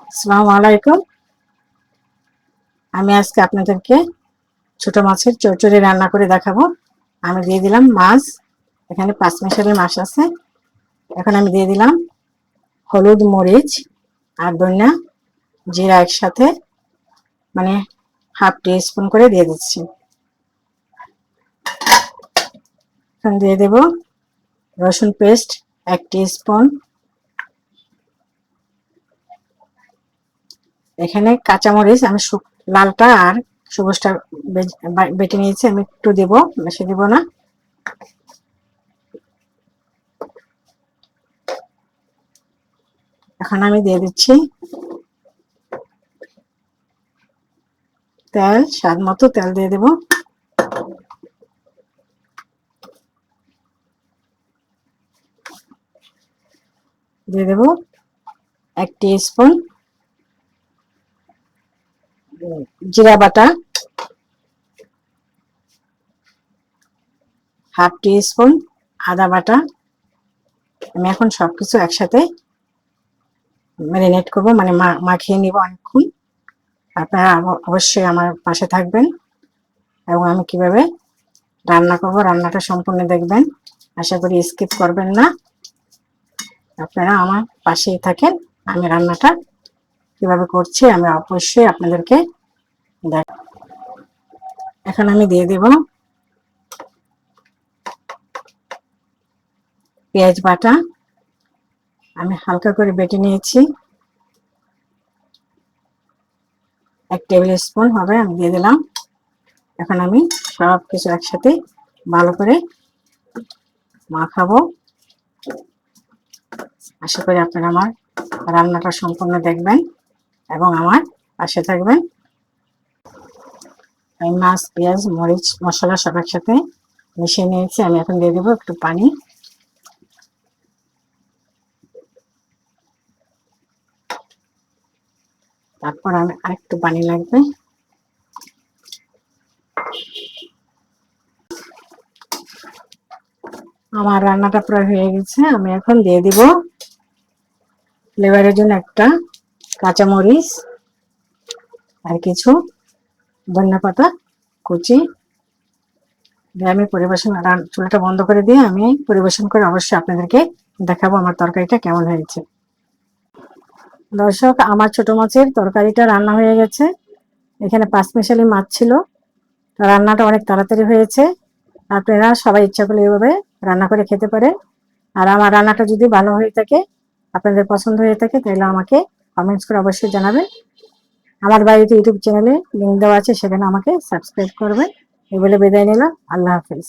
আসসালামু আলাইকুম। আমি আজকে আপনাদেরকে ছোট মাছের চচ্চড়ি রান্না করে দেখাবো। আমি দিয়ে দিলাম মাছ, এখানে 5 মিশালি মাছ আছে। এখন আমি দিয়ে দিলাম হলুদ, মরিচ আর ধনিয়া জিরা একসাথে, মানে হাফ টি স্পুন করে দিয়ে দিচ্ছি। এখন দিয়ে দেব রসুন পেস্ট 1 টিস্পুন। এখানে কাঁচামরিচ আমি লালটা আর সবুজটা বেটে নিয়েছি, আমি একটু দেব, বেশি দেব না। এখন আমি দিয়ে দিচ্ছি তেল, স্বাদ মতো তেল দিয়ে দেব। দিয়ে দেব 1 টিস্পুন জিরা বাটা, হাফ টিস্পুন আদা বাটা। আমি এখন সবকিছু একসাথে ম্যারিনেট করব, মানে মাখিয়ে নিব অনেকক্ষণ। আপনারা অবশ্যই আমার পাশে থাকবেন এবং আমি কিভাবে রান্না করব রান্নাটা সম্পূর্ণ দেখবেন। আশা করি স্কিপ করবেন না, আপনারা আমার পাশেই থাকেন। আমি রান্নাটা কিভাবে করছি আমি অবশ্যই আপনাদেরকে দেখ। এখন আমি দিয়ে দেব পেঁয়াজ বাটা, আমি হালকা করে বেটে নিয়েছি, 1 টেবিল স্পুন হবে, আমি দিয়ে দিলাম। এখন আমি সব কিছু একসাথে ভালো করে মাখাবো। আশা করি আপনারা আমার রান্নাটা সম্পূর্ণ দেখবেন এবং আমার পাশে থাকবেন। আমি মাছ, পেঁয়াজ, মরিচ, মশলা সব একসাথে মিশিয়ে নিয়েছি। আমি এখন দিয়ে দেবো একটু পানি। তারপর আমি আরেকটু পানি লাগবে। আমার রান্নাটা প্রায় হয়ে গেছে। আমি এখন দিয়ে দিব ফ্লেভারের জন্য একটা কাঁচামরিচ আর কিছু ধনিয়া পাতা কুচি দিয়ে আমি চুলাটা বন্ধ করে দিয়ে আমি পরিবেশন করে অবশ্যই আপনাদেরকে দেখাবো আমার তরকারিটা কেমন হয়েছে। দর্শক, আমার ছোট মাছের তরকারিটা রান্না হয়ে গেছে। এখানে 5 মিশালি মাছ ছিল, রান্নাটা অনেক তাড়াতাড়ি হয়েছে। আপনারা সবাই ইচ্ছা করলে এভাবে রান্না করে খেতে পারেন। আর আমার রান্নাটা যদি ভালো হয়ে থাকে, আপনাদের পছন্দ হয়ে থাকে, তাহলে আমাকে কমেন্টস করে অবশ্যই জানাবেন। আমার বাড়িতে ইউটিউব চ্যানেলে লিঙ্ক দেওয়া আছে, সেখানে আমাকে সাবস্ক্রাইব করবেন। এই বলে বিদায় নিলাম। আল্লাহ হাফিজ।